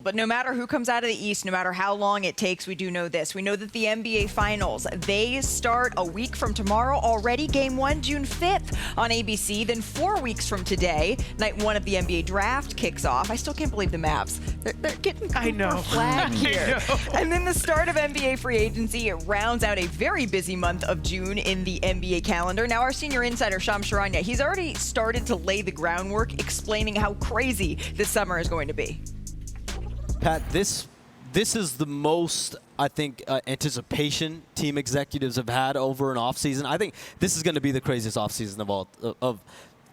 But no matter who comes out of the East, no matter how long it takes, we do know this. We know that the NBA Finals, they start a week from tomorrow already. Game 1, June 5th on ABC. Then 4 weeks from today, night 1 of the NBA Draft kicks off. I still can't believe the Mavs. They're getting flag here. And then the start of NBA free agency, it rounds out a very busy month of June in the NBA calendar. Now, our senior insider, Shams Charania, he's already started to lay the groundwork, explaining how crazy this summer is going to be. Pat, this is the most, I think, anticipation team executives have had over an offseason. I think this is going to be the craziest offseason of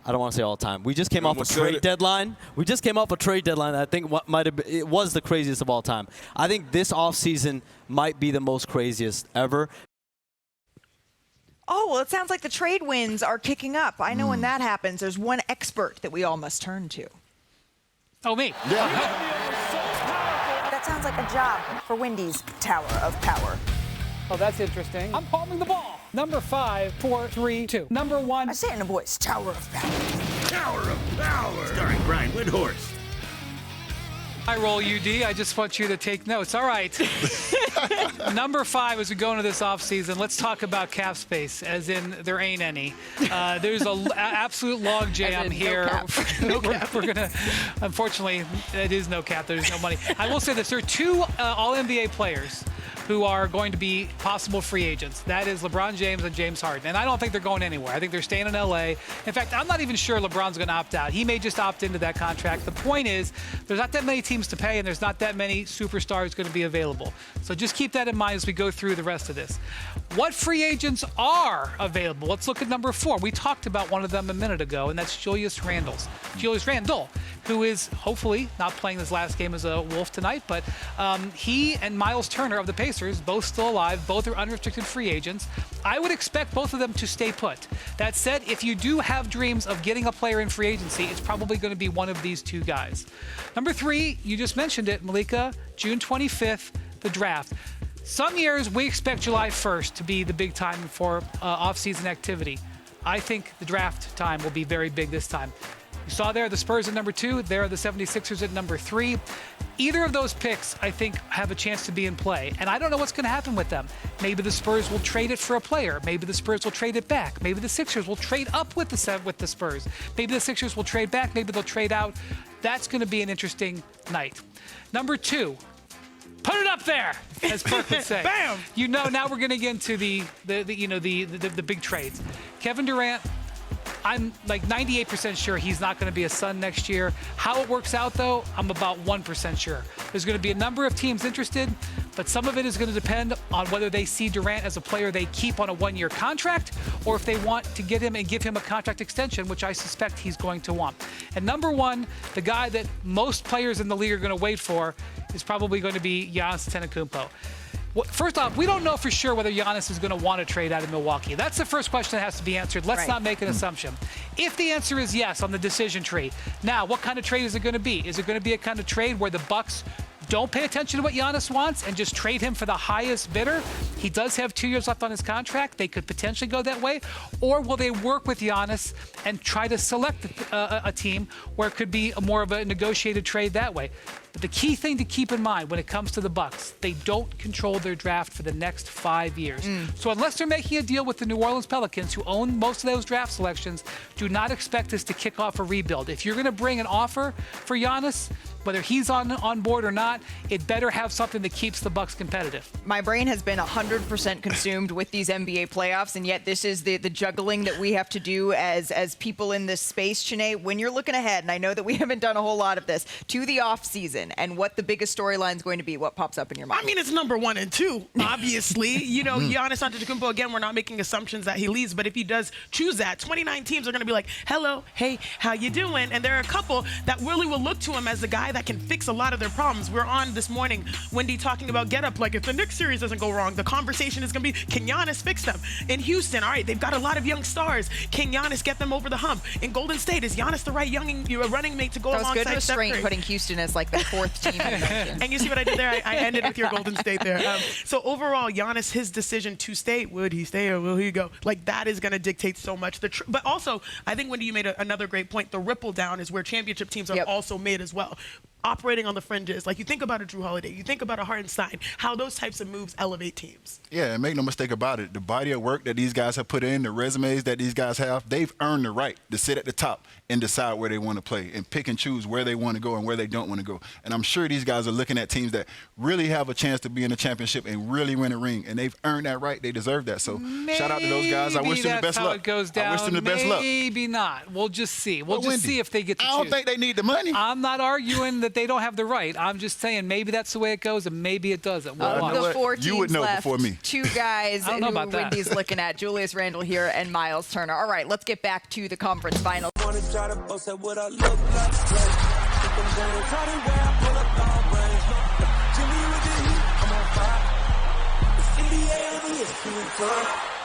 I don't want to say all time. We just came off a trade deadline. We just came off a trade deadline. I think it was the craziest of all time. I think this offseason might be the most craziest ever. Oh, well, it sounds like the trade winds are kicking up. I know when that happens, there's one expert that we all must turn to. Oh, me. Yeah. That sounds like a job for Wendy's Tower of Power. Oh, that's interesting. I'm palming the ball. Number 5, 4, 3, 2. Number 1. I say it in a voice. Tower of Power. Tower of Power. Starring Brian Windhorst. I roll UD. I just want you to take notes. All right. Number 5, as we go into this offseason, let's talk about cap space, as in there ain't any. There's an absolute log jam here. No cap. We're going to, unfortunately, it is no cap. There's no money. I will say this. There are 2 All-NBA players who are going to be possible free agents. That is LeBron James and James Harden. And I don't think they're going anywhere. I think they're staying in L.A. In fact, I'm not even sure LeBron's going to opt out. He may just opt into that contract. The point is, there's not that many teams to pay, and there's not that many superstars going to be available. So just keep that in mind as we go through the rest of this. What free agents are available? Let's look at number 4. We talked about one of them a minute ago, and that's Julius Randle, who is hopefully not playing his last game as a Wolf tonight, but he and Miles Turner of the Pacers, both still alive, both are unrestricted free agents. I would expect both of them to stay put. That said, if you do have dreams of getting a player in free agency, it's probably going to be one of these 2 guys. Number 3, you just mentioned it, Malika, June 25th, the draft. Some years we expect July 1st to be the big time for off-season activity. I think the draft time will be very big this time. You saw there the Spurs at number 2. There are the 76ers at number 3. Either of those picks, I think, have a chance to be in play. And I don't know what's going to happen with them. Maybe the Spurs will trade it for a player. Maybe the Spurs will trade it back. Maybe the Sixers will trade up with the Spurs. Maybe the Sixers will trade back. Maybe they'll trade out. That's going to be an interesting night. Number 2. Put it up there, as Perk would say. Bam! You know, now we're going to get into the big trades. Kevin Durant, I'm like 98% sure he's not going to be a Sun next year. How it works out, though, I'm about 1% sure. There's going to be a number of teams interested, but some of it is going to depend on whether they see Durant as a player they keep on a 1-year contract, or if they want to get him and give him a contract extension, which I suspect he's going to want. And number 1, the guy that most players in the league are going to wait for is probably going to be Giannis Antetokounmpo. First off, we don't know for sure whether Giannis is going to want to trade out of Milwaukee. That's the first question that has to be answered. Let's not make an assumption. If the answer is yes on the decision tree, now what kind of trade is it going to be? Is it going to be a kind of trade where the Bucks don't pay attention to what Giannis wants and just trade him for the highest bidder? He does have 2 years left on his contract. They could potentially go that way. Or will they work with Giannis and try to select a team where it could be more of a negotiated trade that way? But the key thing to keep in mind when it comes to the Bucks, they don't control their draft for the next 5 years. So unless they're making a deal with the New Orleans Pelicans, who own most of those draft selections, do not expect us to kick off a rebuild. If you're going to bring an offer for Giannis, whether he's on board or not, it better have something that keeps the Bucks competitive. My brain has been 100% consumed with these NBA playoffs, and yet this is the juggling that we have to do as people in this space. Chene, when you're looking ahead, and I know that we haven't done a whole lot of this, to the offseason and what the biggest storyline is going to be, what pops up in your mind? I mean, it's number 1 and 2, obviously. You know, Giannis Antetokounmpo, again, we're not making assumptions that he leaves, but if he does choose that, 29 teams are going to be like, hello, hey, how you doing? And there are a couple that really will look to him as the guy that can fix a lot of their problems. We're on this morning, Wendy talking about get up, like if the Knicks series doesn't go wrong, the conversation is going to be, can Giannis fix them? In Houston, all right, they've got a lot of young stars. Can Giannis get them over the hump? In Golden State, is Giannis the right running mate to go alongside Steph Curry? That was good restraint, putting Houston as like the 4th team. And you see what I did there? I ended with your Golden State there. So overall, Giannis, his decision to stay, would he stay or will he go? Like that is going to dictate so much. But also, I think, Wendy, you made another great point. The ripple down is where championship teams are also made as well. operating on the fringes. Like, you think about a Drew Holiday, you think about a Hartenstein, how those types of moves elevate teams. Yeah, and make no mistake about it. The body of work that these guys have put in, the resumes that these guys have, they've earned the right to sit at the top and decide where they want to play and pick and choose where they want to go and where they don't want to go. And I'm sure these guys are looking at teams that really have a chance to be in the championship and really win a ring. And they've earned that right. They deserve that. So shout out to those guys. I wish them the best luck. It goes down. I wish them the best luck. Maybe not. We'll just see. We'll just see if they get to choose. I don't think they need the money. I'm not arguing that they don't have the right. I'm just saying maybe that's the way it goes and maybe it doesn't. We'll watch. The 4 teams You would know left, before me. 2 guys I don't know who about that. Wendy's looking at, Julius Randle here and Miles Turner. All right, let's get back to the conference finals. Wanna try to boast at what I look like. Keep them going, try to wear, I pull up long range. Jimmy with the heat, I'm on fire. It's NBA over here,